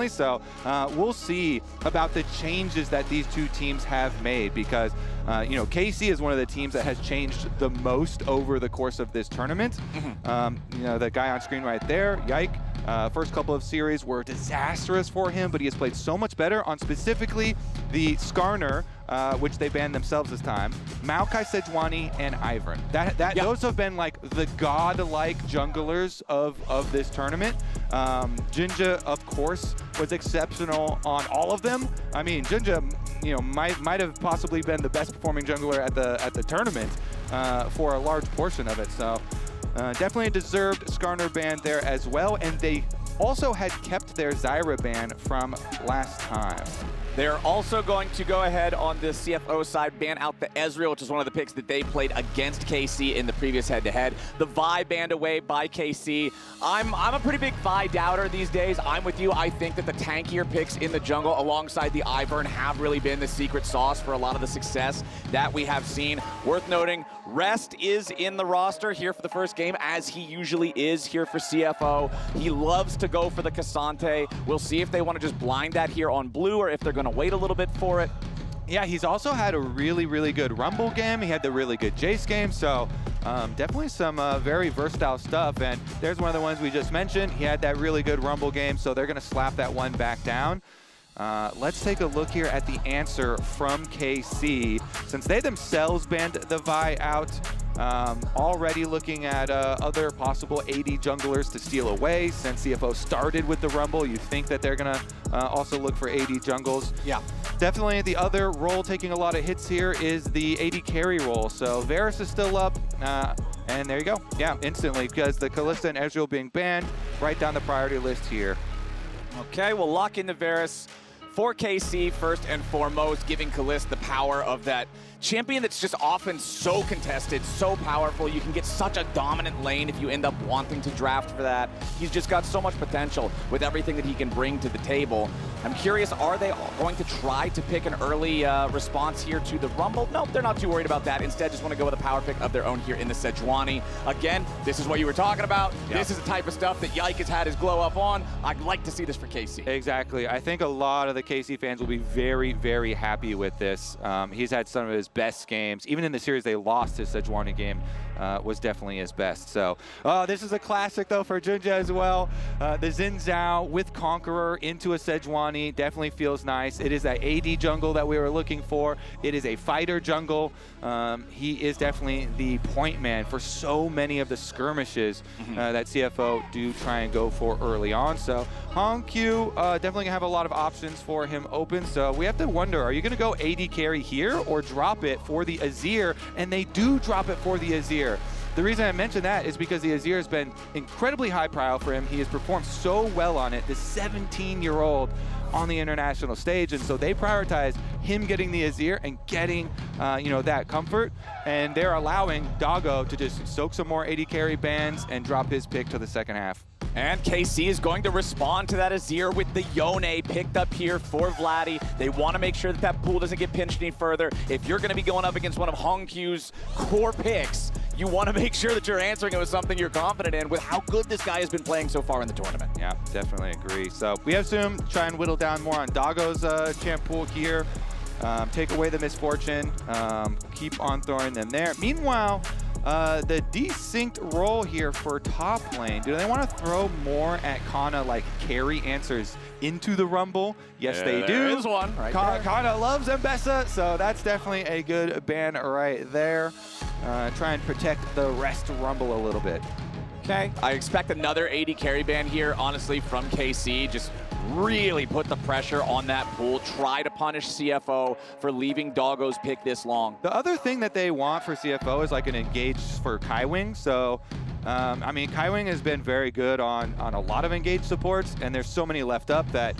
So we'll see about the changes that these two teams have made because, you know, KC is one of the teams that has changed the most over the course of this tournament. You know, the guy on screen right there, Yike, first couple of series were disastrous for him, but he has played so much better on specifically the Skarner, which they banned themselves this time, Maokai Sejuani, and Ivern. Those have been like the god-like junglers of this tournament. Jinja, of course, was exceptional on all of them. I mean, Jinja, you know, might have possibly been the best performing jungler at the tournament for a large portion of it. So definitely a deserved Skarner ban there as well. And they also had kept their Zyra ban from last time. They're also going to go ahead on the CFO side, ban out the Ezreal, which is one of the picks that they played against KC in the previous head-to-head. The Vi banned away by KC. I'm a pretty big Vi doubter these days. I'm with you. I think that the tankier picks in the jungle alongside the Ivern have really been the secret sauce for a lot of the success that we have seen. Worth noting, Rest is in the roster here for the first game, as he usually is here for CFO. He loves to go for the Cassante. We'll see if they want to just blind that here on blue or if they're going to wait a little bit for it. Yeah, he's also had a really, really good Rumble game. He had the really good Jace game, so definitely some very versatile stuff. And there's one of the ones we just mentioned. He had that really good Rumble game, so they're going to slap that one back down. Let's take a look here at the answer from KC. Since they themselves banned the Vi out, already looking at other possible AD junglers to steal away. Since CFO started with the Rumble, you think that they're going to also look for AD jungles. Yeah. Definitely the other role taking a lot of hits here is the AD carry role. So Varus is still up, and there you go. Yeah, instantly, because the Kalista and Ezreal being banned, right down the priority list here. Okay, we'll lock in the Varus for KC first and foremost, giving Kalista the power of that champion that's just often so contested, so powerful. You can get such a dominant lane if you end up wanting to draft for that. He's just got so much potential with everything that he can bring to the table. I'm curious, are they going to try to pick an early response here to the Rumble? Nope, they're not too worried about that. Instead, just want to go with a power pick of their own here in the Sejuani. Again, this is what you were talking about. Yep. This is the type of stuff that Yike has had his glow up on. I'd like to see this for KC. Exactly. I think a lot of the KC fans will be very, very happy with this. He's had some of his best games. Even in the series they lost, his Sejuani game was definitely his best. So this is a classic though for Jinja as well. The Xin Zhao with Conqueror into a Sejuani definitely feels nice. It is that AD jungle that we were looking for. It is a fighter jungle. He is definitely the point man for so many of the skirmishes that CFO do try and go for early on. So Hongq definitely gonna have a lot of options for him open. So we have to wonder, are you gonna go AD carry here or drop it for the Azir? And they do drop it for the Azir. The reason I mention that is because the Azir has been incredibly high profile for him. He has performed so well on it, the 17-year-old on the international stage, and so they prioritize him getting the Azir and getting you know, that comfort, and they're allowing Doggo to just soak some more AD carry bans and drop his pick to the second half. And KC is going to respond to that Azir with the Yone picked up here for Vladdy. They want to make sure that that pool doesn't get pinched any further. If you're going to be going up against one of Hongq's core picks, you want to make sure that you're answering it with something you're confident in with how good this guy has been playing so far in the tournament. Yeah, definitely agree. So we assume try and whittle down more on Doggo's champ pool here. Take away the misfortune. Keep on throwing them there. Meanwhile, the desynced role here for top lane. Do they want to throw more at Kana, like carry answers into the Rumble? Yes, they do. There is one right there. Kana loves Mbessa, so that's definitely a good ban right there. Try and protect the rest Rumble a little bit. Okay, I expect another AD carry ban here, honestly, from KC. Just really put the pressure on that pool. Try to punish CFO for leaving Doggo's pick this long. The other thing that they want for CFO is like an engage for Kaiwing. So, I mean, Kaiwing has been very good on a lot of engage supports, and there's so many left up that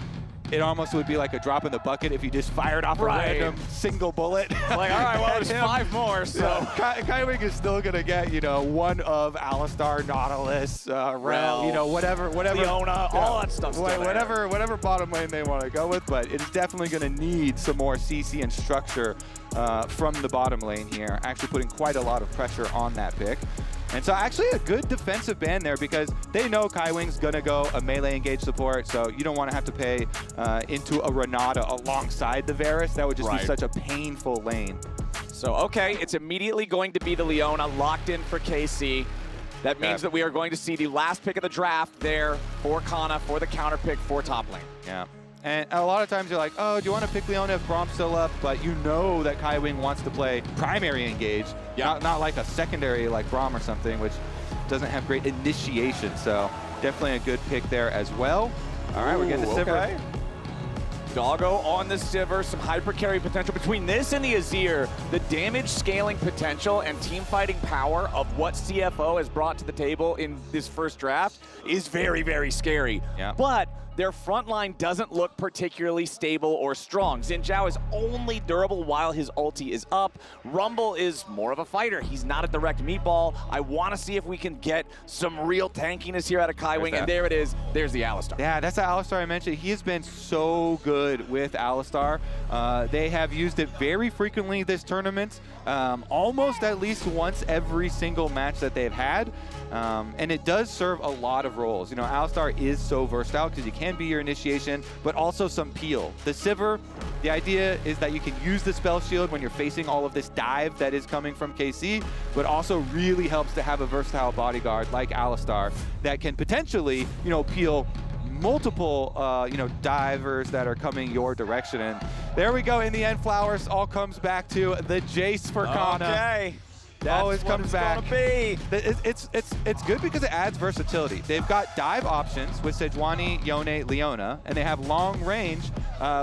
it almost would be like a drop in the bucket if you just fired off a random single bullet. Like, all right, well, there's 5 more, so. Yeah, Kaiwing is still going to get, you know, one of Alistar, Nautilus, Rel, you know, whatever. Leona, all that stuff. Whatever bottom lane they want to go with, but it's definitely going to need some more CC and structure from the bottom lane here, actually putting quite a lot of pressure on that pick. And so actually a good defensive ban there because they know Kaiwing's going to go a melee engage support, so you don't want to have to pay into a Renata alongside the Varus. That would just be such a painful lane. So, okay, it's immediately going to be the Leona locked in for KC. That means that we are going to see the last pick of the draft there for Kana, for the counter pick for top lane. Yeah. And a lot of times you're like, oh, do you want to pick Leona if Brom's still up? But you know that Kaiwing wants to play primary engage, not like a secondary like Brom or something, which doesn't have great initiation. So definitely a good pick there as well. All right, we're getting the Sivir. Doggo on the Sivir, some hyper carry potential. Between this and the Azir, the damage scaling potential and team fighting power of what CFO has brought to the table in this first draft is very, very scary. Yeah. But their front line doesn't look particularly stable or strong. Xin Zhao is only durable while his ulti is up. Rumble is more of a fighter. He's not a direct meatball. I want to see if we can get some real tankiness here out of Kaiwing, and there it is. There's the Alistar. Yeah, that's the Alistar I mentioned. He has been so good with Alistar. They have used it very frequently this tournament, almost at least once every single match that they've had. And it does serve a lot of roles. You know, Alistar is so versatile because you can be your initiation, but also some peel. The Sivir, the idea is that you can use the spell shield when you're facing all of this dive that is coming from KC, but also really helps to have a versatile bodyguard like Alistar that can potentially, you know, peel multiple, you know, divers that are coming your direction. And there we go. In the end, Flowers all comes back to the Jace for Kana. Okay. That's always comes back. Be. It's good because it adds versatility. They've got dive options with Sejuani, Yone, Leona, and they have long range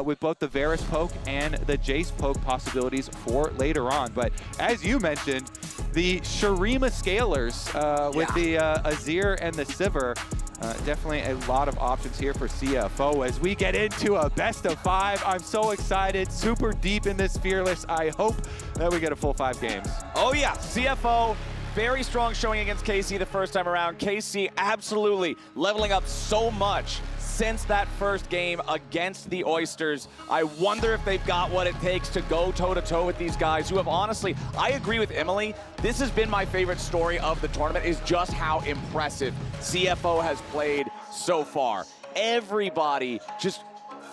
with both the Varus poke and the Jace poke possibilities for later on. But as you mentioned, the Shurima scalers with the Azir and the Sivir, definitely a lot of options here for CFO as we get into a best of 5. I'm so excited, super deep in this Fearless. I hope that we get a full 5 games. Oh yeah, CFO, very strong showing against KC the first time around. KC absolutely leveling up so much since that first game against the Oysters. I wonder if they've got what it takes to go toe-to-toe with these guys who have honestly, I agree with Emily, this has been my favorite story of the tournament, is just how impressive CFO has played so far. Everybody just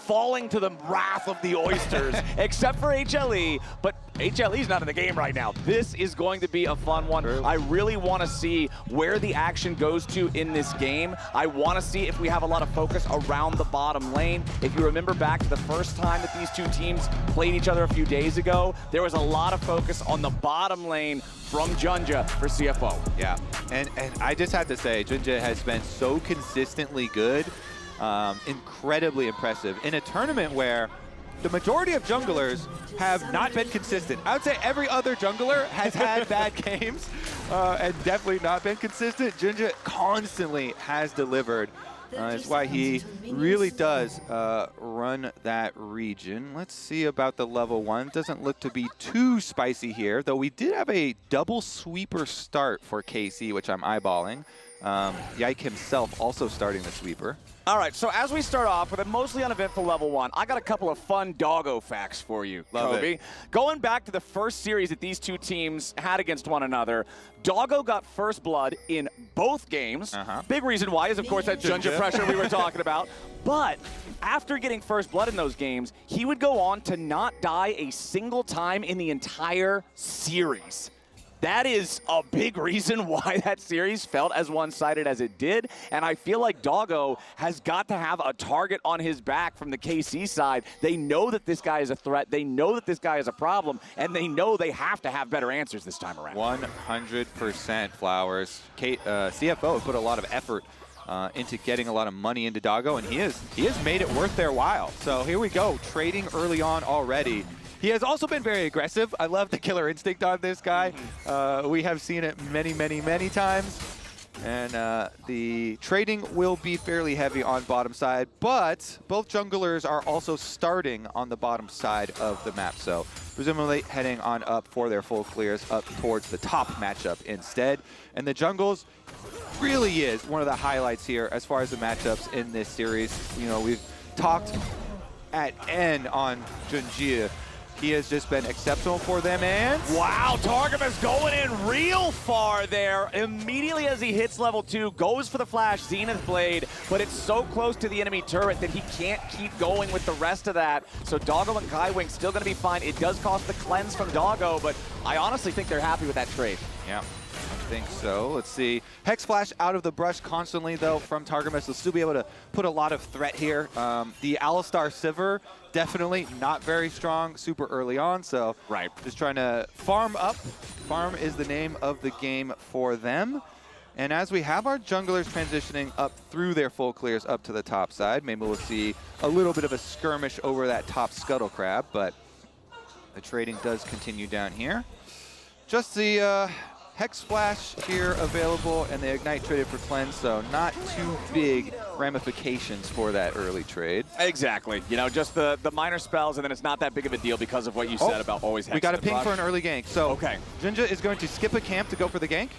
falling to the wrath of the Oysters, except for HLE, but HLE's not in the game right now. This is going to be a fun one. I really want to see where the action goes to in this game. I want to see if we have a lot of focus around the bottom lane. If you remember back to the first time that these two teams played each other a few days ago, there was a lot of focus on the bottom lane from Junja for CFO. Yeah, and I just have to say, Junja has been so consistently good. Incredibly impressive in a tournament where the majority of junglers have not been consistent. I would say every other jungler has had bad games and definitely not been consistent. Junja constantly has delivered. That's why he really does run that region. Let's see about the level 1. Doesn't look to be too spicy here, though we did have a double sweeper start for KC, which I'm eyeballing. Yike himself also starting the sweeper. All right, so as we start off with a mostly uneventful level 1, I got a couple of fun doggo facts for you, Kobe. Going back to the first series that these two teams had against one another, Doggo got first blood in both games. Big reason why is, of course, that Junja pressure we were talking about. But after getting first blood in those games, he would go on to not die a single time in the entire series. That is a big reason why that series felt as one-sided as it did, and I feel like Doggo has got to have a target on his back from the KC side. They know that this guy is a threat, they know that this guy is a problem, and they know they have to have better answers this time around. 100% Flowers. CFO put a lot of effort into getting a lot of money into Doggo, and he has made it worth their while. So here we go, trading early on already. He has also been very aggressive. I love the killer instinct on this guy. We have seen it many, many, many times. And the trading will be fairly heavy on bottom side, but both junglers are also starting on the bottom side of the map. So presumably heading on up for their full clears up towards the top matchup instead. And the jungles really is one of the highlights here as far as the matchups in this series. You know, we've talked at end on Junjie. He has just been exceptional for them, and... Wow, Targamas going in real far there. Immediately as he hits level 2, goes for the flash, Zenith Blade, but it's so close to the enemy turret that he can't keep going with the rest of that. So Doggo and Kaiwing still going to be fine. It does cost the cleanse from Doggo, but I honestly think they're happy with that trade. Yeah. I think so. Let's see. Hex Flash out of the brush constantly, though, from Targamas. They'll still be able to put a lot of threat here. The Alistar Sivir, definitely not very strong super early on, so right. Just trying to farm up. Farm is the name of the game for them. And as we have our junglers transitioning up through their full clears up to the top side, maybe we'll see a little bit of a skirmish over that top Scuttle Crab, but the trading does continue down here. Just the... Hex Flash here available, and the Ignite traded for Cleanse, so not too big ramifications for that early trade. Exactly. You know, just the minor spells, and then it's not that big of a deal because of what you said about always Hex. We got a ping for an early gank. So okay. Jinja is going to skip a camp to go for the gank.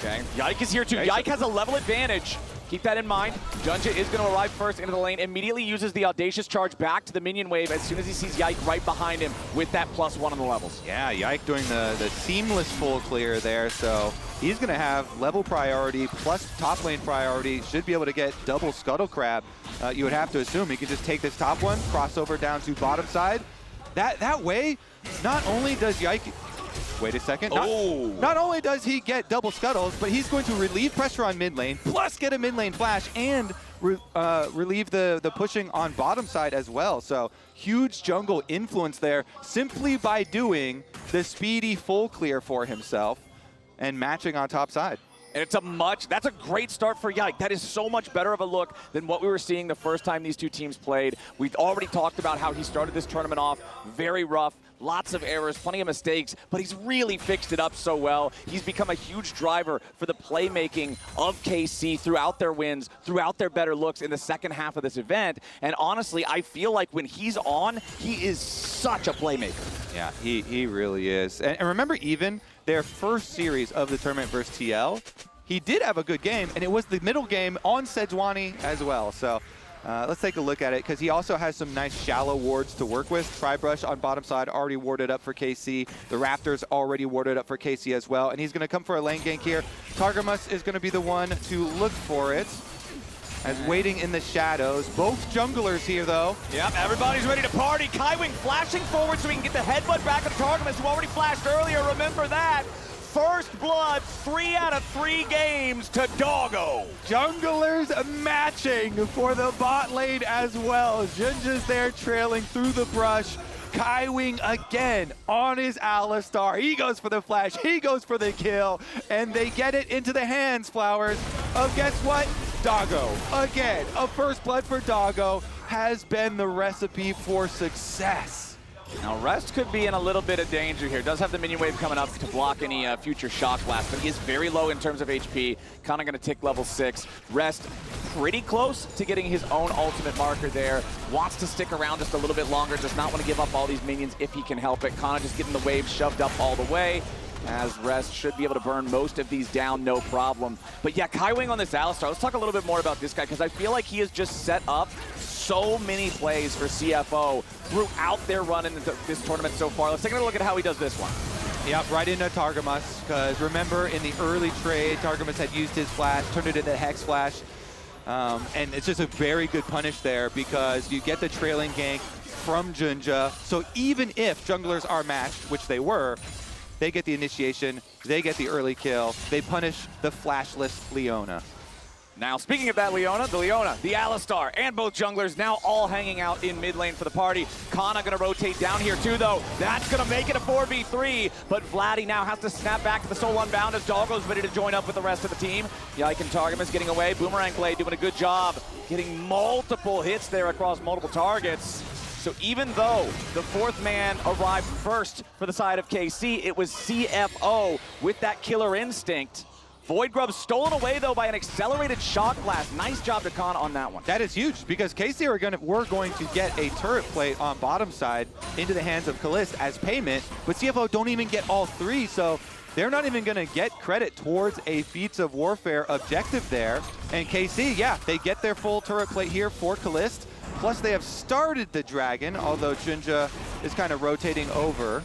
Okay. Yike is here too. Yike has a level advantage. Keep that in mind. Junja is going to arrive first into the lane, immediately uses the Audacious Charge back to the minion wave as soon as he sees Yike right behind him with that +1 on the levels. Yeah, Yike doing the seamless full clear there, so he's going to have level priority plus top lane priority, should be able to get double Scuttle Crab. You would have to assume he can just take this top one, cross over down to bottom side. That way, not only does Yike... Wait a second. Not only does he get double scuttles, but he's going to relieve pressure on mid lane, plus get a mid lane flash, and relieve the pushing on bottom side as well. So huge jungle influence there simply by doing the speedy full clear for himself and matching on top side. And that's a great start for Yike. That is so much better of a look than what we were seeing the first time these two teams played. We've already talked about how he started this tournament off very rough, lots of errors, plenty of mistakes, but he's really fixed it up so well. He's become a huge driver for the playmaking of KC throughout their wins, throughout their better looks in the second half of this event. And honestly, I feel like when he's on, he is such a playmaker. Yeah, he really is. And remember, even their first series of the tournament versus TL, he did have a good game, and it was the middle game on Sejuani as well. So let's take a look at it, because he also has some nice shallow wards to work with. Tri-Brush on bottom side already warded up for KC. The Raptors already warded up for KC as well, and he's going to come for a lane gank here. Targamas is going to be the one to look for it, as waiting in the shadows. Both junglers here, though. Yep, everybody's ready to party. Kaiwing flashing forward so he can get the headbutt back on Targamas, who already flashed earlier. Remember that. First blood, 3 out of 3 games to Doggo. Junglers matching for the bot lane as well. Jinja's there trailing through the brush. Kaiwing again on his Alistar. He goes for the flash, he goes for the kill, and they get it into the hands, Flowers, of guess what? Doggo. Again, a first blood for Doggo has been the recipe for success. Now, Rest could be in a little bit of danger here. Does have the minion wave coming up to block any future shock blast, but he is very low in terms of HP. Kind of going to tick level 6. Rest pretty close to getting his own ultimate marker there. Wants to stick around just a little bit longer. Does not want to give up all these minions if he can help it. Kind of just getting the wave shoved up all the way, as Rest should be able to burn most of these down, no problem. But yeah, Kaiwing on this Alistar. Let's talk a little bit more about this guy, because I feel like he has just set up so many plays for CFO throughout their run in this tournament so far. Let's take a look at how he does this one. Yep, right into Targamas, because remember in the early trade, Targamas had used his flash, turned it into Hex Flash, and it's just a very good punish there, because you get the trailing gank from Junja, so even if junglers are matched, which they were, they get the initiation, they get the early kill, they punish the flashless Leona. Now, speaking of that Leona, the Alistar, and both junglers now all hanging out in mid lane for the party. Kana going to rotate down here too, though. That's going to make it a 4v3, but Vladdy now has to snap back to the Soul Unbound as Doggo's ready to join up with the rest of the team. Yike and Targamas getting away. Boomerang Blade doing a good job, getting multiple hits there across multiple targets. So even though the fourth man arrived first for the side of KC, it was CFO with that killer instinct. Void Grub stolen away, though, by an accelerated shock blast. Nice job to Khan on that one. That is huge, because KC were going to get a turret plate on bottom side into the hands of Kalist as payment, but CFO don't even get all 3, so they're not even going to get credit towards a Feats of Warfare objective there. And KC, yeah, they get their full turret plate here for Kalist. Plus, they have started the dragon, although Jinja is kind of rotating over.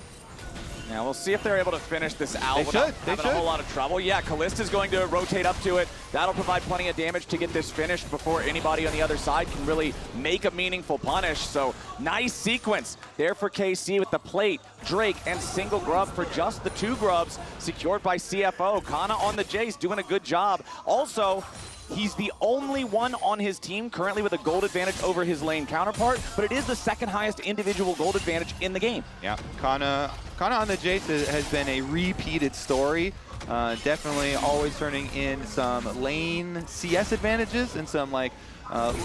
Yeah, we'll see if they're able to finish this out They without should. having a whole lot of trouble. Yeah, Callista's going to rotate up to it. That'll provide plenty of damage to get this finished before anybody on the other side can really make a meaningful punish. So nice sequence there for KC with the plate, Drake, and single grub for just the 2 grubs secured by CFO. Kana on the Jace doing a good job. Also, he's the only one on his team currently with a gold advantage over his lane counterpart, but it is the 2nd highest individual gold advantage in the game. Yeah, Kana on the Jace has been a repeated story. Definitely always turning in some lane CS advantages and some like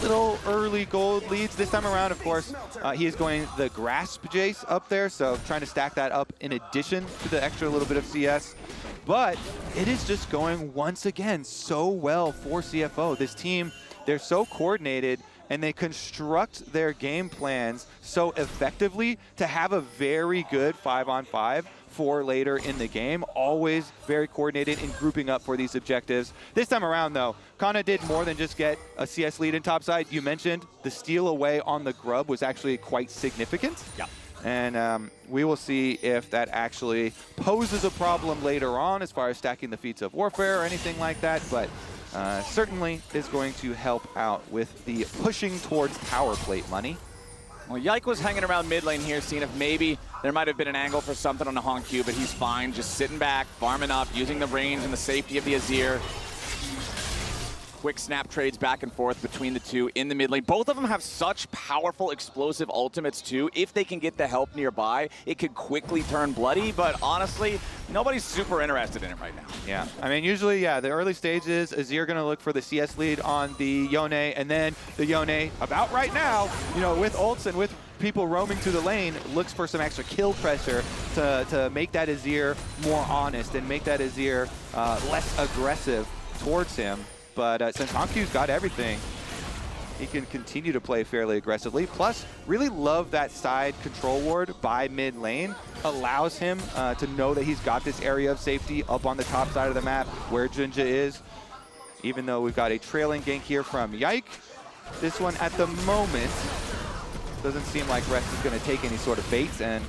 little early gold leads. This time around, of course, he is going the Grasp Jace up there, so trying to stack that up in addition to the extra little bit of CS. But it is just going, once again, so well for CFO. This team, they're so coordinated, and they construct their game plans so effectively to have a very good 5-on-5 for later in the game. Always very coordinated in grouping up for these objectives. This time around, though, Kana did more than just get a CS lead in topside. You mentioned the steal away on the grub was actually quite significant. Yeah. And we will see if that actually poses a problem later on as far as stacking the feats of warfare or anything like that, but certainly is going to help out with the pushing towards power plate money. Well, Yike was hanging around mid lane here, seeing if maybe there might have been an angle for something on the Honq, but he's fine, just sitting back, farming up, using the range and the safety of the Azir. Quick snap trades back and forth between the 2 in the mid lane. Both of them have such powerful, explosive ultimates, too. If they can get the help nearby, it could quickly turn bloody, but honestly, nobody's super interested in it right now. Yeah, I mean, usually, yeah, the early stages, Azir going to look for the CS lead on the Yone, and then the Yone, about right now, you know, with ults and with people roaming through the lane, looks for some extra kill pressure to make that Azir more honest and make that Azir less aggressive towards him. But since Honq's got everything, he can continue to play fairly aggressively. Plus, really love that side control ward by mid lane. Allows him to know that he's got this area of safety up on the top side of the map where Junja is. Even though we've got a trailing gank here from Yike, this one at the moment doesn't seem like Rest is going to take any sort of baits, and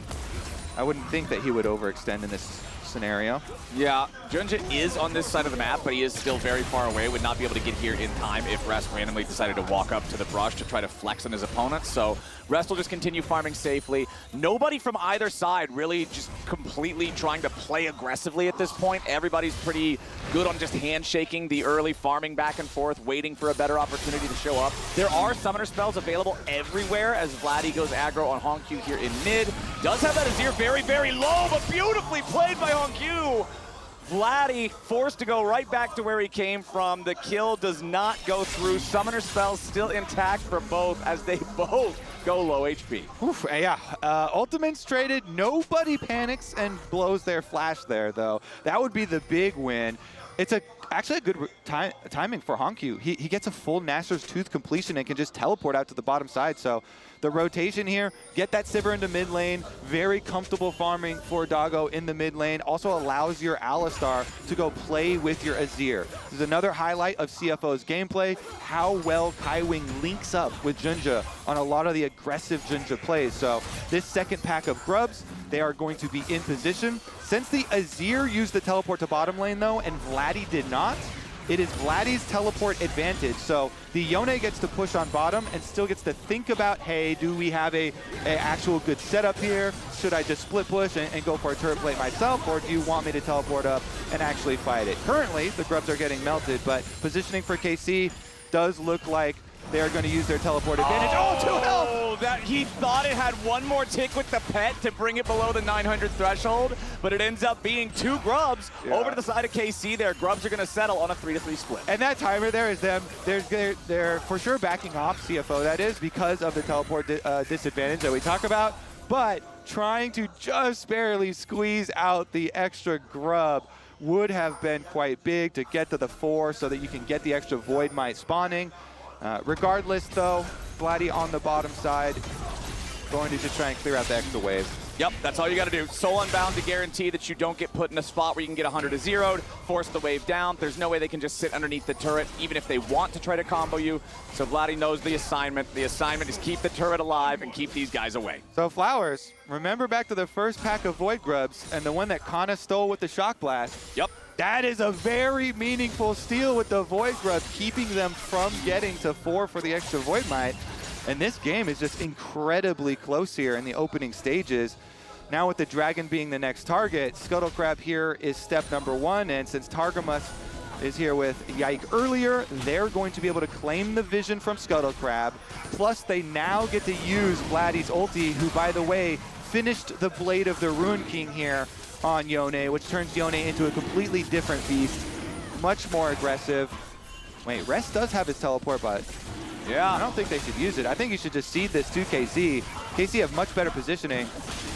I wouldn't think that he would overextend in this scenario. Yeah, Junja is on this side of the map, but he is still very far away. Would not be able to get here in time if Rest randomly decided to walk up to the brush to try to flex on his opponent. So Rest will just continue farming safely. Nobody from either side really just completely trying to play aggressively at this point. Everybody's pretty good on just handshaking the early farming back and forth, waiting for a better opportunity to show up. There are summoner spells available everywhere as Vladdy goes aggro on Honq here in mid. Does have that Azir very, very low, but beautifully played by Honq. Vladdy forced to go right back to where he came from. The kill does not go through. Summoner spells still intact for both as they both go low HP. Oof, yeah, ultimates traded. Nobody panics and blows their flash there, though. That would be the big win. It's actually a good timing for Honq. He gets a full Nasser's Tooth completion and can just teleport out to the bottom side. So the rotation here, get that Sivir into mid lane. Very comfortable farming for Doggo in the mid lane. Also allows your Alistar to go play with your Azir. This is another highlight of CFO's gameplay, how well Kaiwing links up with Junja on a lot of the aggressive Junja plays. So this second pack of grubs, they are going to be in position. Since the Azir used the teleport to bottom lane, though, and Vladdy did not, it is Vladdy's teleport advantage. So the Yone gets to push on bottom and still gets to think about, hey, do we have a actual good setup here? Should I just split push and go for a turret plate myself, or do you want me to teleport up and actually fight it? Currently, the grubs are getting melted, but positioning for KC does look like they're going to use their teleport advantage. Oh, 2 health! That he thought it had one more tick with the pet to bring it below the 900 threshold, but it ends up being 2 grubs over to the side of KC there. Grubs are going to settle on a 3-3 split. And that timer there is them. They're for sure backing off CFO, that is, because of the teleport disadvantage that we talk about, but trying to just barely squeeze out the extra grub would have been quite big to get to the 4 so that you can get the extra Void Might spawning. Regardless, though, Vladdy on the bottom side, going to just try and clear out the extra wave. Yep, that's all you got to do. Soul Unbound to guarantee that you don't get put in a spot where you can get 100 to 0'd, force the wave down. There's no way they can just sit underneath the turret, even if they want to try to combo you. So Vladdy knows the assignment. The assignment is keep the turret alive and keep these guys away. So Flowers, remember back to the first pack of Void Grubs and the one that Kana stole with the Shock Blast? Yep. That is a very meaningful steal with the Void Grub, keeping them from getting to 4 for the extra Void Might. And this game is just incredibly close here in the opening stages. Now with the Dragon being the next target, Scuttle Crab here is step number 1, and since Targamas is here with Yike earlier, they're going to be able to claim the vision from Scuttle Crab. Plus they now get to use Vladdy's ulti, who by the way, finished the Blade of the Ruin King here on Yone, which turns Yone into a completely different beast, much more aggressive. Wait, Rest does have his teleport, but yeah, I don't think they should use it. I think you should just cede this to KC. KC have much better positioning.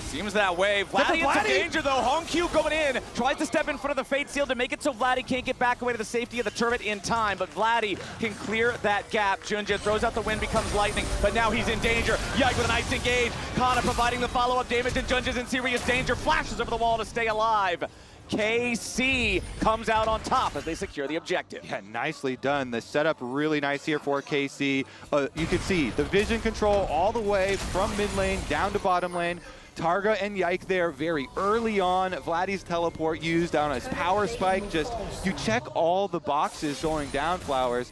Seems that way. Vladdy in some danger though. Hongq going in, tries to step in front of the Fate Seal to make it so Vladdy can't get back away to the safety of the turret in time, but Vladdy can clear that gap. Junja throws out the wind, becomes lightning, but now he's in danger. Yike with a nice engage. Kana providing the follow-up damage, and Junja's in serious danger. Flashes over the wall to stay alive. KC comes out on top as they secure the objective. Yeah, nicely done. The setup really nice here for KC. You can see the vision control all the way from mid lane down to bottom lane. Targa and Yike there very early on. Vladdy's teleport used on his power spike. Just, you check all the boxes going down, Flowers.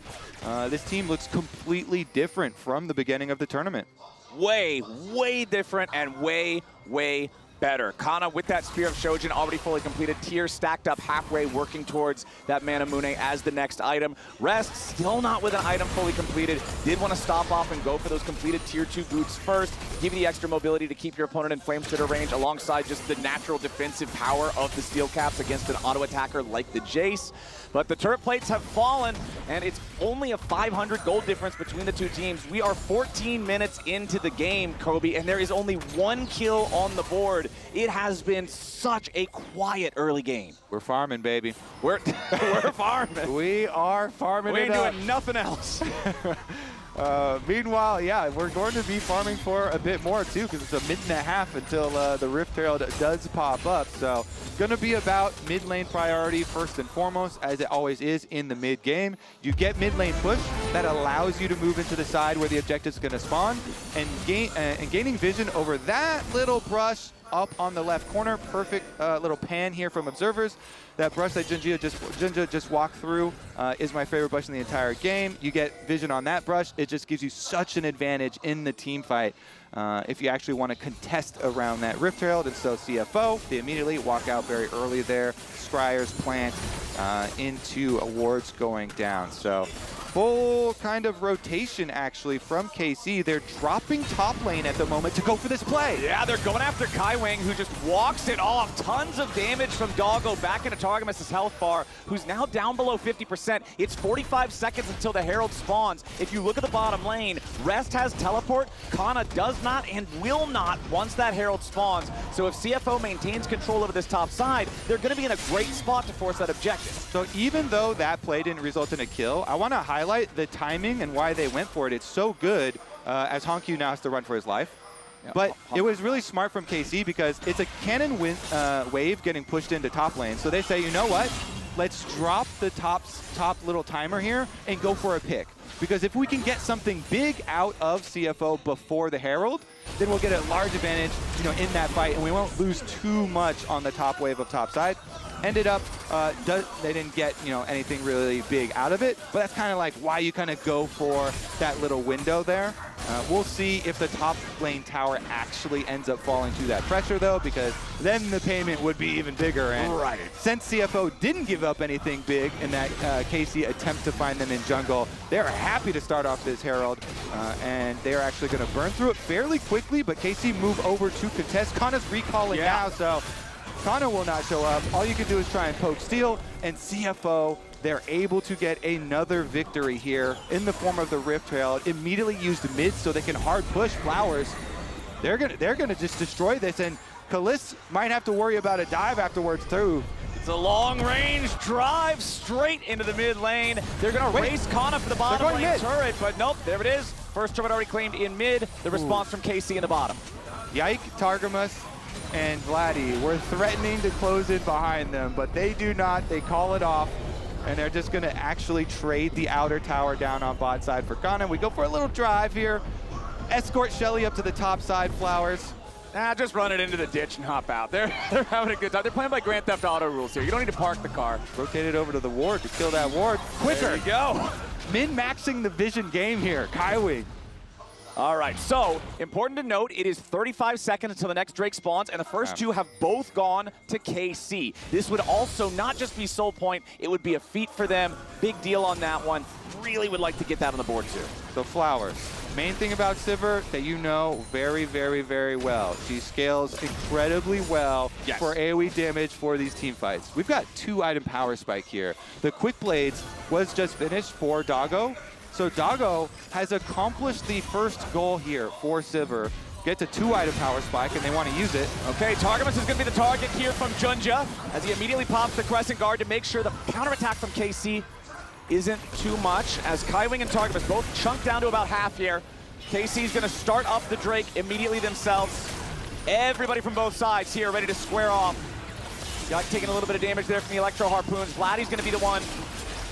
This team looks completely different from the beginning of the tournament. Way, way different and way, way better. Kana with that Spear of Shojin already fully completed. Tier stacked up halfway, working towards that Mana Mune as the next item. Rest still not with an item fully completed. Did want to stop off and go for those completed Tier 2 boots first. Give you the extra mobility to keep your opponent in Flame Spitter range alongside just the natural defensive power of the Steel Caps against an auto attacker like the Jace. But the turret plates have fallen, and it's only a 500 gold difference between the two teams. We are 14 minutes into the game, Kobe, and there is only 1 kill on the board. It has been such a quiet early game. We're farming, baby. We're farming. We are farming. We ain't doing nothing else. Meanwhile, yeah, we're going to be farming for a bit more too, because it's a minute and a half until the Rift Herald does pop up. So going to be about mid lane priority first and foremost, as it always is in the mid game. You get mid lane push, that allows you to move into the side where the objective is going to spawn, and gaining vision over that little brush up on the left corner. Perfect little pan here from observers. That brush that Junja just walked through is my favorite brush in the entire game. You get vision on that brush. It just gives you such an advantage in the team fight if you actually want to contest around that Rift Herald. And so CFO, they immediately walk out very early there. Scryers plant into wards going down. So full kind of rotation actually from KC. They're dropping top lane at the moment to go for this play. Yeah, they're going after Kaiwing, who just walks it off. Tons of damage from Doggo back into Targamas' health bar, who's now down below 50%. It's 45 seconds until the Herald spawns. If you look at the bottom lane, Rest has teleport. Kana does not and will not once that Herald spawns. So if CFO maintains control over this top side, they're going to be in a great spot to force that objective. So even though that play didn't result in a kill, I want to highlight the timing and why they went for it. It's so good as Hongq now has to run for his life. Yeah, but it was really smart from KC because it's a cannon wave getting pushed into top lane. So they say, you know what? Let's drop the top little timer here and go for a pick. Because if we can get something big out of CFO before the Herald, then we'll get a large advantage, in that fight, and we won't lose too much on the top wave of top side. Ended up, they didn't get, anything really big out of it, but that's kind of like why you kind of go for that little window there. We'll see if the top lane tower actually ends up falling to that pressure though, because then the payment would be even bigger. And right. Since CFO didn't give up anything big in that KC attempt to find them in jungle, they're happy to start off this Herald, and they're actually going to burn through it fairly quickly, but KC move over to contest. Kana's recalling now, so Kana will not show up. All you can do is try and poke steal, and CFO, they're able to get another victory here in the form of the Rift Herald. Immediately used mid so they can hard push Flowers. They're gonna just destroy this, and Kaliss might have to worry about a dive afterwards too. It's a long-range drive straight into the mid lane. They're going to race Kana for the bottom lane turret, but nope, there it is. First turret already claimed in mid. The response from KC in the bottom. Yike, Targamas, and Vladdy were threatening to close in behind them, but they do not. They call it off, and they're just going to actually trade the outer tower down on bot side for Kana. We go for a little drive here. Escort Shelly up to the top side, Flowers. Nah, just run it into the ditch and hop out. They're having a good time. They're playing by Grand Theft Auto rules here. You don't need to park the car. Rotate it over to the ward to kill that ward. Quicker. There you go. Min-maxing the vision game here, Kaiwing. All right, so important to note, it is 35 seconds until the next Drake spawns, and the first two have both gone to KC. This would also not just be soul point, it would be a feat for them. Big deal on that one. Really would like to get that on the board too. So Flowers, main thing about Sivir that you know very, very, very well. She scales incredibly well for AoE damage for these team fights. We've got 2 item power spike here. The Quick Blades was just finished for Doggo. So Doggo has accomplished the first goal here for Sivir. Get to 2 item power spike, and they want to use it. Okay, Targamas is going to be the target here from Junja as he immediately pops the Crescent Guard to make sure the counterattack from KC isn't too much, as Kaiwing and Targamas both chunk down to about half here. KC's going to start up the Drake immediately themselves. Everybody from both sides here ready to square off. Got taking a little bit of damage there from the Electro Harpoons. Vladdy's going to be the one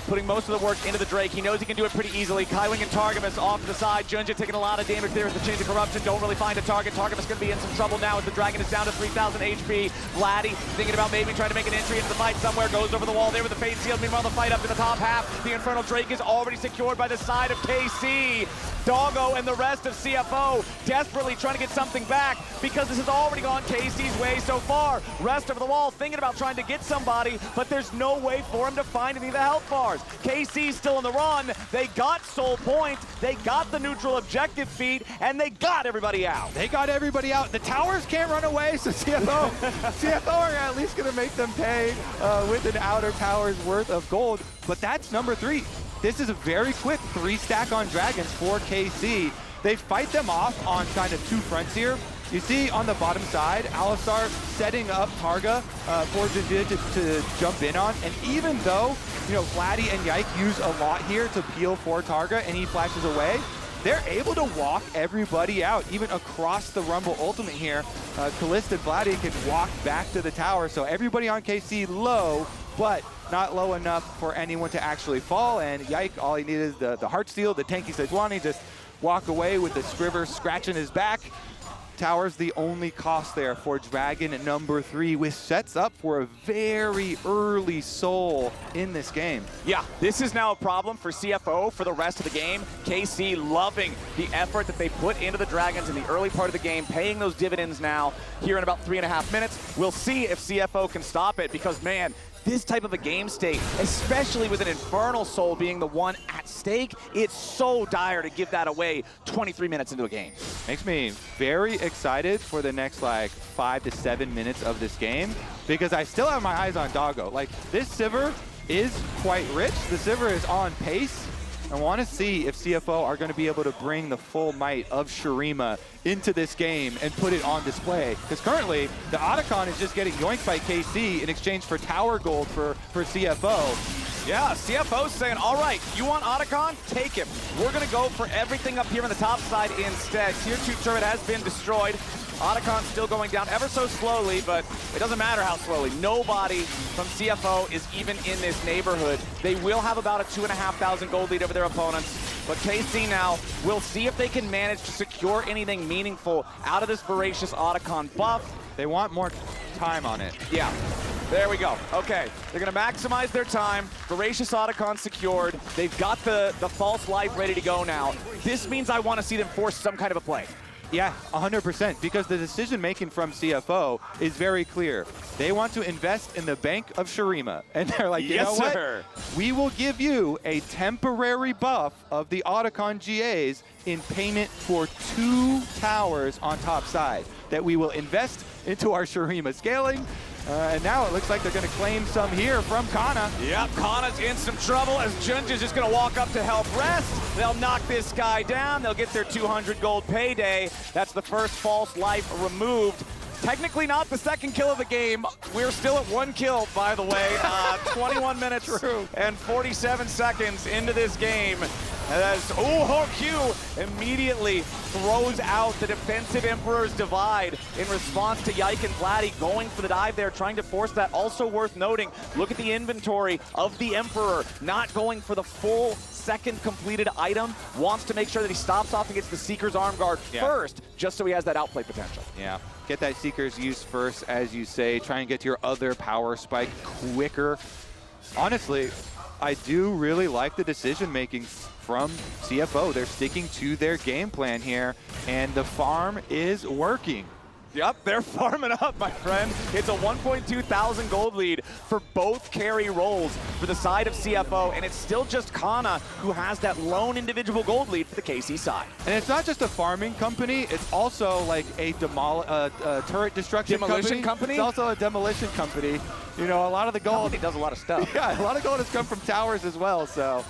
putting most of the work into the Drake. He knows he can do it pretty easily. Kaiwing and Targamas off to the side. Junja taking a lot of damage there as the Chains of Corruption don't really find a target. Targamas going to be in some trouble now as the Dragon is down to 3,000 HP. Vladdy thinking about maybe trying to make an entry into the fight somewhere. Goes over the wall there with the Fate Seal. Meanwhile, the fight up in the top half. The Infernal Drake is already secured by the side of KC. Doggo and the rest of CFO desperately trying to get something back because this has already gone KC's way so far. Rest of the wall thinking about trying to get somebody, but there's no way for him to find any of the health bars. KC's still on the run. They got Soul Point, they got the neutral objective feed, and they got everybody out. They got everybody out. The towers can't run away, so CFO are at least going to make them pay with an outer tower's worth of gold. But that's number 3. This is a very quick 3-stack on Dragons for KC. They fight them off on kind of 2 fronts here. You see on the bottom side, Alistar setting up Targa for Jinjin to jump in on. And even though, you know, Vladdy and Yike use a lot here to peel for Targa and he flashes away, they're able to walk everybody out, even across the Rumble Ultimate here. Kalista and Vladdy can walk back to the tower. So everybody on KC low, but not low enough for anyone to actually fall. And Yike, all he needed is the Heartsteel, the tanky Sejuani, just walk away with the Scriver scratching his back. Tower's the only cost there for Dragon at number 3, which sets up for a very early soul in this game. Yeah, this is now a problem for CFO for the rest of the game. KC loving the effort that they put into the Dragons in the early part of the game, paying those dividends now here in about 3.5 minutes. We'll see if CFO can stop it because, man, this type of a game state, especially with an Infernal Soul being the one at stake, it's so dire to give that away 23 minutes into a game. Makes me very excited for the next like 5 to 7 minutes of this game because I still have my eyes on Doggo. Like, this Sivir is quite rich. The Sivir is on pace. I want to see if CFO are going to be able to bring the full might of Shurima into this game and put it on display. Because currently, the Otacon is just getting yoinked by KC in exchange for tower gold for CFO. Yeah, CFO's saying, all right, you want Otacon? Take him. We're going to go for everything up here on the top side instead. Tier 2 turret has been destroyed. Otacon's still going down ever so slowly, but it doesn't matter how slowly. Nobody from CFO is even in this neighborhood. They will have about a 2,500 gold lead over their opponents, but KC now will see if they can manage to secure anything meaningful out of this Voracious Otacon buff. They want more time on it. Yeah. There we go. Okay, they're gonna maximize their time. Voracious Otacon secured. They've got the false life ready to go now. This means I want to see them force some kind of a play. Yeah, 100%, because the decision-making from CFO is very clear. They want to invest in the bank of Shurima, and they're like, you know what? Sir. We will give you a temporary buff of the Otacon GAs in payment for 2 towers on top side that we will invest into our Shurima scaling. And now it looks like they're going to claim some here from Kana. Yep, Kana's in some trouble as Junja's just going to walk up to help rest. They'll knock this guy down. They'll get their 200 gold payday. That's the first false life removed. Technically not the second kill of the game. We're still at 1 kill, by the way. 21 minutes and 47 seconds into this game. And as Hongyu immediately throws out the defensive Emperor's Divide in response to Yike and Vladdy going for the dive there, trying to force that. Also worth noting, look at the inventory of the Emperor, not going for the full second completed item, wants to make sure that he stops off and gets the Seeker's arm guard first, just so he has that outplay potential. Yeah, get that Seeker's use first, as you say. Try and get to your other power spike quicker. Honestly, I do really like the decision-making from CFO. They're sticking to their game plan here, and the farm is working. Yep, they're farming up, my friend. It's a 1.2 thousand gold lead for both carry roles for the side of CFO, and it's still just Kana who has that lone individual gold lead for the KC side. And it's not just a farming company, it's also like a turret destruction demolition company. It's also a demolition company. You know, a lot of the gold... It does a lot of stuff. Yeah, a lot of gold has come from towers as well, so...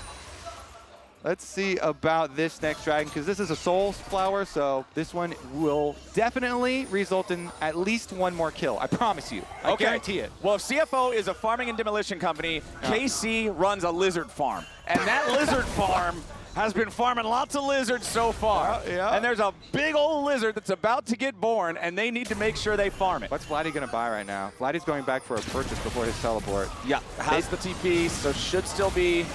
Let's see about this next dragon, because this is a soul flower, so this one will definitely result in at least one more kill. I promise you. I guarantee it. Well, if CFO is a farming and demolition company, KC runs a lizard farm. And that lizard farm has been farming lots of lizards so far. And there's a big old lizard that's about to get born, and they need to make sure they farm it. What's Vladdy going to buy right now? Vladdy's going back for a purchase before his teleport. Yeah, has the TP, so should still be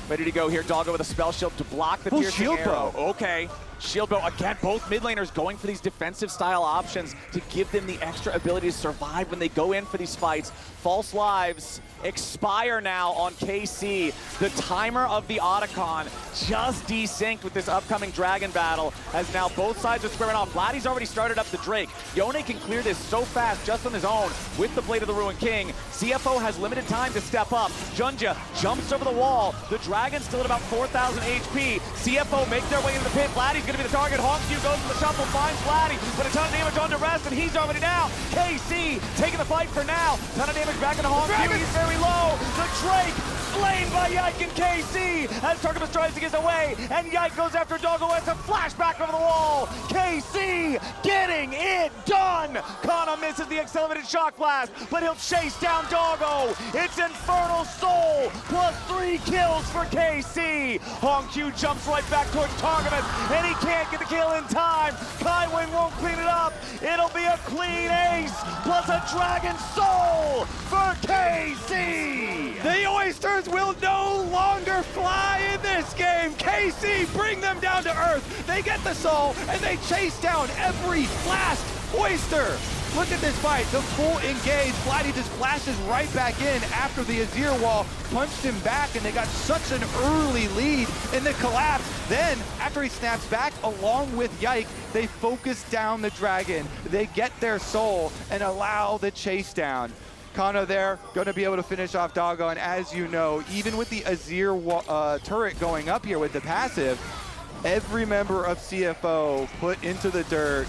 ready to go here. Doggo with a spell shield to block the piercing shield arrow. bow. Okay. Shield bow, again, both mid laners going for these defensive style options to give them the extra ability to survive when they go in for these fights. False lives expire now on KC. The timer of the Otacon just desynced with this upcoming dragon battle, as now both sides are squaring off. Vladdy's already started up the Drake. Yone can clear this so fast just on his own with the Blade of the Ruined King. CFO has limited time to step up. Junja jumps over the wall. The dragon's still at about 4,000 HP. CFO make their way into the pit. Vladdy's going to be the target. Hongyu goes for the shuffle, finds Vladdy, but a ton of damage onto Rest, and he's already down. KC taking the fight for now. Ton of damage back into Hongyu. He's very low. The Drake slain by Yike and KC as Targamas tries to get away, and Yike goes after Doggo as a flashback over the wall. KC getting it done. Kana misses the accelerated shock blast, but he'll chase down Doggo. It's Infernal Soul plus 3 kills for KC. Hongyu jumps right back towards Targamas, and he can't get the kill in time. Kaiwing won't clean it up. It'll be a clean ace plus a Dragon Soul for KC. The Oysters will no longer fly in this game. KC bring them down to earth. They get the soul, and they chase down every last Oyster. Look at this fight, the full engage. Vladdy just flashes right back in after the Azir wall punched him back, and they got such an early lead in the collapse. Then, after he snaps back, along with Yike, they focus down the dragon. They get their soul and allow the chase down. Kana there, going to be able to finish off Doggo, and as you know, even with the Azir turret going up here with the passive, every member of CFO put into the dirt.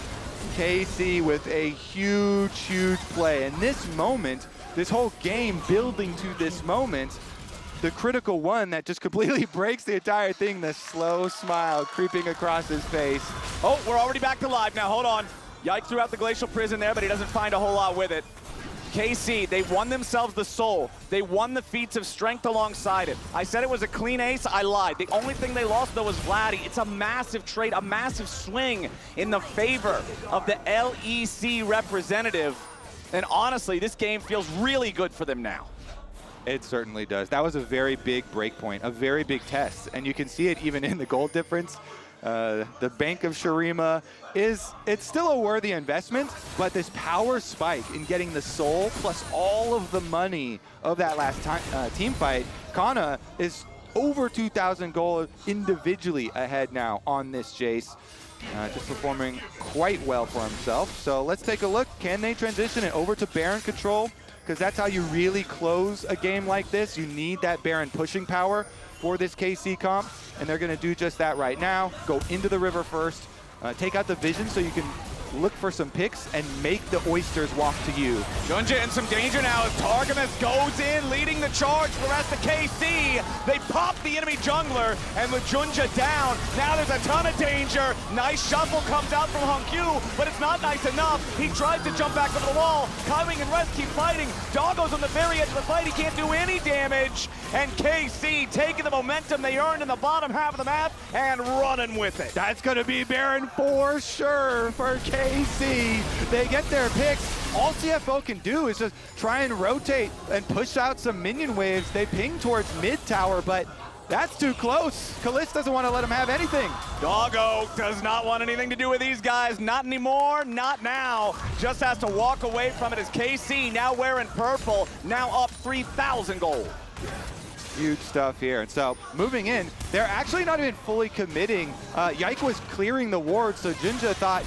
KC with a huge, huge play. And this moment, this whole game building to this moment, the critical one that just completely breaks the entire thing, the slow smile creeping across his face. Oh, we're already back to live now, hold on. Yike threw out the Glacial Prison there, but he doesn't find a whole lot with it. KC, they won themselves the soul. They won the feats of strength alongside it. I said it was a clean ace, I lied. The only thing they lost though was Vladdy. It's a massive trade, a massive swing in the favor of the LEC representative. And honestly, this game feels really good for them now. It certainly does. That was a very big break point, a very big test. And you can see it even in the gold difference. The Bank of Shurima it's still a worthy investment, but this power spike in getting the soul plus all of the money of that last team fight, Kana is over 2,000 gold individually ahead now on this Jace. Just performing quite well for himself. So let's take a look. Can they transition it over to Baron control? Because that's how you really close a game like this. You need that Baron pushing power for this KC comp, and they're going to do just that right now. Go into the river first, take out the vision so you can look for some picks and make the Oysters walk to you. Junja in some danger now as Targamas goes in, leading the charge for the rest of KC. They pop the enemy jungler, and with Junja down, now there's a ton of danger. Nice shuffle comes out from Hongyu, but it's not nice enough. He tries to jump back over the wall. Kaiwing and Rest keep fighting. Doggo's on the very edge of the fight. He can't do any damage. and KC taking the momentum they earned in the bottom half of the map and running with it. That's going to be Baron for sure for KC. They get their picks. All CFO can do is just try and rotate and push out some minion waves. They ping towards mid tower, but that's too close. Kalist doesn't want to let him have anything. Doggo does not want anything to do with these guys. Not anymore, not now. Just has to walk away from it as KC, now wearing purple, now up 3,000 gold. Huge stuff here. And so moving in, they're actually not even fully committing. Yike was clearing the ward, so Jinja thought,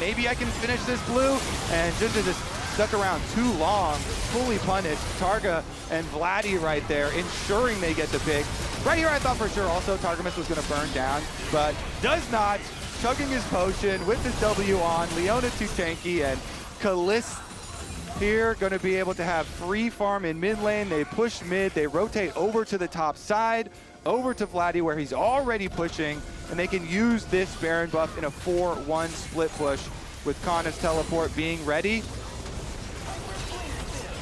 maybe I can finish this blue. And Jinja just stuck around too long, fully punished. Targa and Vladdy right there, ensuring they get the pick. Right here, I thought for sure also Targamas was going to burn down, but does not. Chugging his potion with his W on. Leona too tanky, and Kalist here going to be able to have free farm in mid lane. They push mid, they rotate over to the top side, over to Vladdy where he's already pushing, and they can use this Baron buff in a 4-1 split push with Kana's teleport being ready.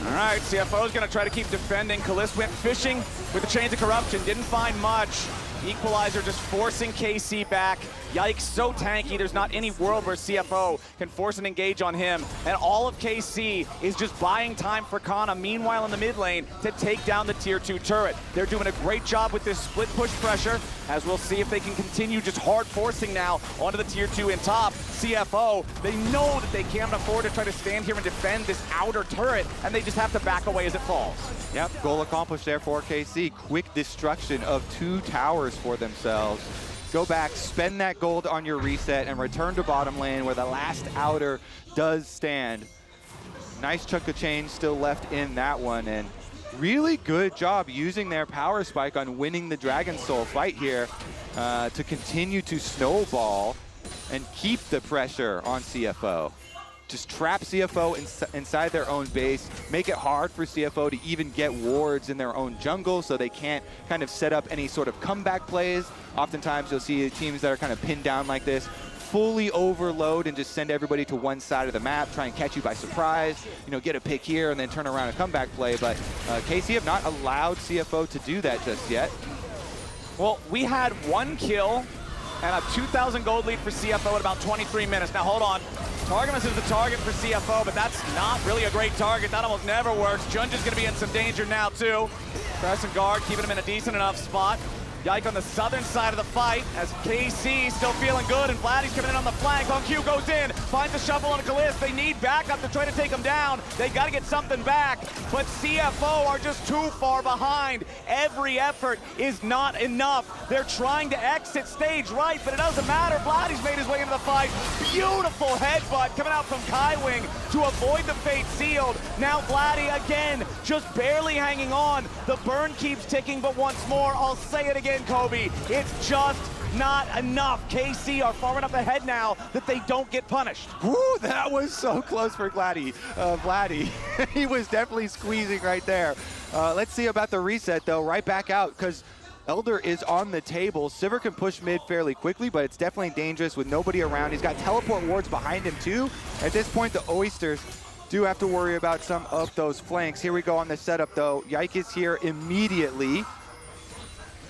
All right, CFO's gonna try to keep defending. Kalist went fishing with the Chains of Corruption, didn't find much. Equalizer just forcing KC back. Yikes, so tanky, there's not any world where CFO can force an engage on him. And all of KC is just buying time for Kana, meanwhile in the mid lane, to take down the tier 2 turret. They're doing a great job with this split push pressure, as we'll see if they can continue just hard forcing now onto the tier 2 in top. CFO, they know that they can't afford to try to stand here and defend this outer turret, and they just have to back away as it falls. Yep, goal accomplished there for KC. Quick destruction of 2 towers for themselves. Go back, spend that gold on your reset, and return to bottom lane where the last outer does stand. Nice chunk of change still left in that one, and really good job using their power spike on winning the Dragon Soul fight here to continue to snowball and keep the pressure on CFO. Just trap CFO inside their own base, make it hard for CFO to even get wards in their own jungle so they can't kind of set up any sort of comeback plays. Oftentimes you'll see teams that are kind of pinned down like this fully overload and just send everybody to one side of the map, try and catch you by surprise, you know, get a pick here and then turn around a comeback play. But KC have not allowed CFO to do that just yet. Well, we had 1 kill and a 2,000 gold lead for CFO at about 23 minutes. Now hold on. Targamas is the target for CFO, but that's not really a great target. That almost never works. Junja's gonna be in some danger now too. Pressing guard, keeping him in a decent enough spot. Yike on the southern side of the fight as KC still feeling good, and Vladdy's coming in on the flank. On Q goes in, finds a shuffle on a Kalist. They need backup to try to take him down. They gotta get something back, but CFO are just too far behind. Every effort is not enough. They're trying to exit stage right, but it doesn't matter. Vladdy's made his way into the fight. Beautiful headbutt coming out from Kaiwing to avoid the fate sealed. Now Vladdy again, just barely hanging on. The burn keeps ticking, but once more, I'll say it again, Kobe, it's just not enough. KC are far enough ahead now that they don't get punished. Woo, that was so close for Vladdy. He was definitely squeezing right there. Let's see about the reset though, right back out, because Elder is on the table. Sivir can push mid fairly quickly, but it's definitely dangerous with nobody around. He's got teleport wards behind him too. At this point, the Oysters do have to worry about some of those flanks. Here we go on the setup though. Yike is here immediately.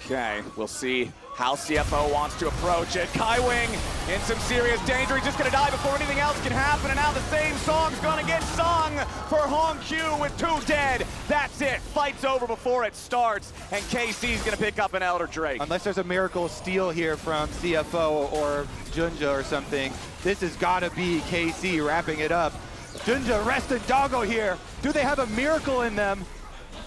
Okay, we'll see how CFO wants to approach it. Kaiwing in some serious danger. He's just gonna die before anything else can happen, and now the same song's gonna get sung for Hong Q with 2 dead. That's it, fight's over before it starts, and KC's gonna pick up an Elder Drake. Unless there's a miracle steal here from CFO or Junja or something, this has gotta be KC wrapping it up. Junja arrested Doggo here. Do they have a miracle in them?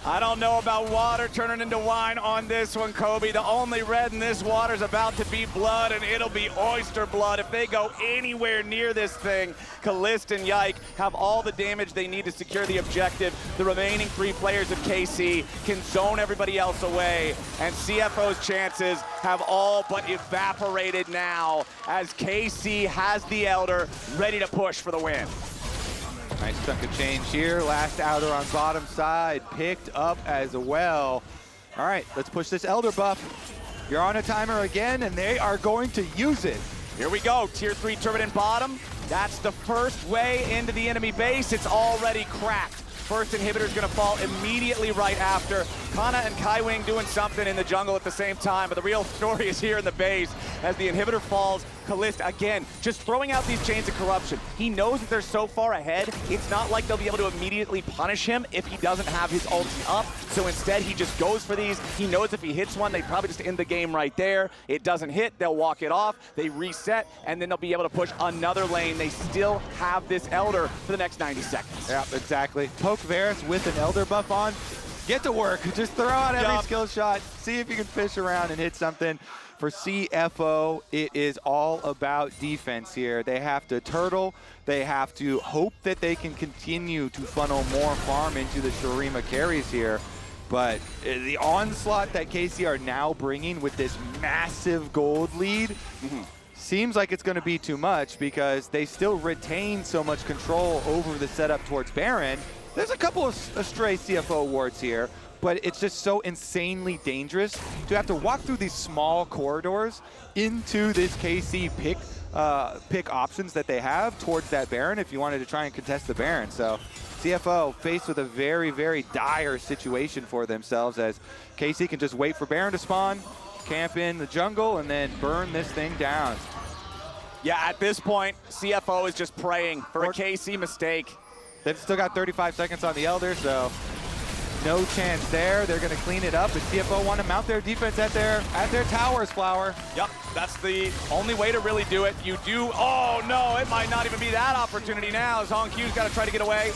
I don't know about water turning into wine on this one, Kobe. The only red in this water is about to be blood, and it'll be oyster blood if they go anywhere near this thing. Kalist and Yike have all the damage they need to secure the objective. The remaining 3 players of KC can zone everybody else away, and CFO's chances have all but evaporated now as KC has the Elder ready to push for the win. Nice chunk of change here. Last outer on bottom side, picked up as well. All right, let's push this Elder buff. You're on a timer again, and they are going to use it. Here we go, tier 3 turret in bottom. That's the first way into the enemy base. It's already cracked. First inhibitor's gonna fall immediately right after. Kana and Kaiwing doing something in the jungle at the same time, but the real story is here in the base as the inhibitor falls. Kalist, again, just throwing out these chains of corruption. He knows that they're so far ahead, it's not like they'll be able to immediately punish him if he doesn't have his ulti up. So instead, he just goes for these. He knows if he hits one, they probably just end the game right there. It doesn't hit, they'll walk it off, they reset, and then they'll be able to push another lane. They still have this Elder for the next 90 seconds. Yeah, exactly. Poke Varus with an Elder buff on. Get to work. Just throw out every skill shot. See if you can fish around and hit something. For CFO, it is all about defense here. They have to turtle. They have to hope that they can continue to funnel more farm into the Shurima carries here. But the onslaught that KC are now bringing with this massive gold lead seems like it's going to be too much because they still retain so much control over the setup towards Baron. There's a couple of stray CFO wards here, but it's just so insanely dangerous to have to walk through these small corridors into this KC pick options that they have towards that Baron if you wanted to try and contest the Baron. So CFO faced with a very, very dire situation for themselves as KC can just wait for Baron to spawn, camp in the jungle, and then burn this thing down. Yeah, at this point, CFO is just praying for a KC mistake. They've still got 35 seconds on the Elder, so no chance there. They're going to clean it up, and CFO want to mount their defense at their towers, Flower. Yep, that's the only way to really do it. You do, oh no, it might not even be that opportunity now as HongQ's got to try to get away.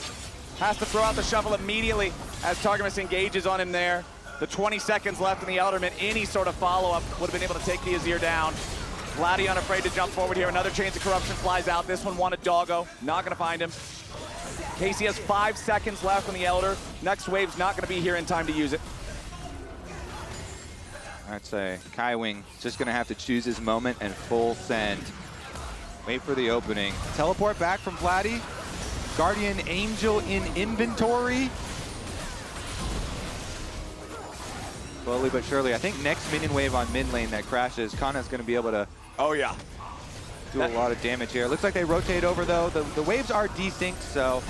Has to throw out the shovel immediately as Targamas engages on him there. The 20 seconds left in the Elderman, any sort of follow-up would have been able to take the Azir down. Vladdy unafraid to jump forward here. Another Chains of Corruption flies out. This one wanted Doggo. Not going to find him. KC has 5 seconds left on the Elder. Next wave's not going to be here in time to use it. I'd say Kaiwing just going to have to choose his moment and full send. Wait for the opening. Teleport back from Vladdy. Guardian Angel in inventory. Slowly but surely. I think next minion wave on mid lane that crashes, Kana's going to be able to do a lot of damage here. Looks like they rotate over though. The waves are desynced, so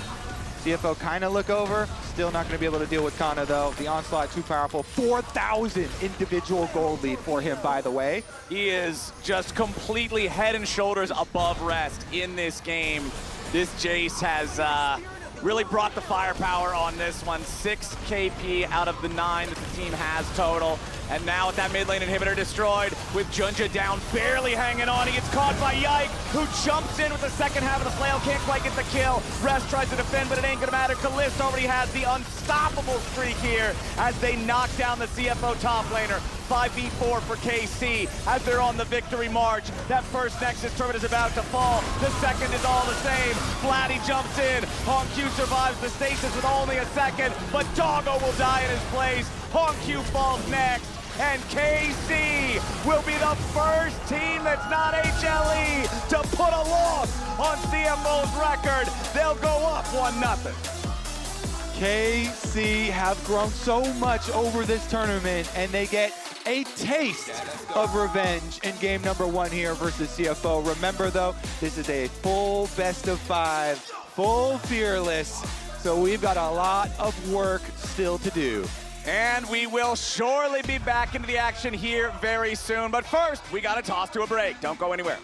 CFO kind of look over. Still not going to be able to deal with Kana though. The onslaught too powerful. 4,000 individual gold lead for him, by the way. He is just completely head and shoulders above rest in this game. This Jace has really brought the firepower on this one. 6 KP out of the 9 that the team has total. And now with that mid lane inhibitor destroyed, with Junja down, barely hanging on. He gets caught by Yike, who jumps in with the second half of the flail, can't quite get the kill. Rest tries to defend, but it ain't gonna matter. Kalist already has the unstoppable streak here as they knock down the CFO top laner. 5v4 for KC as they're on the victory march. That first Nexus turret is about to fall. The second is all the same. Vladdy jumps in. HongQ survives the stasis with only a second, but Doggo will die in his place. HongQ falls next, and KC will be the first team that's not HLE to put a loss on CFO's record. They'll go up 1-0. KC have grown so much over this tournament, and they get a taste of revenge in game number 1 here versus CFO. Remember though, this is a full best of 5, full fearless, so we've got a lot of work still to do. And we will surely be back into the action here very soon. But first, we got to toss to a break. Don't go anywhere.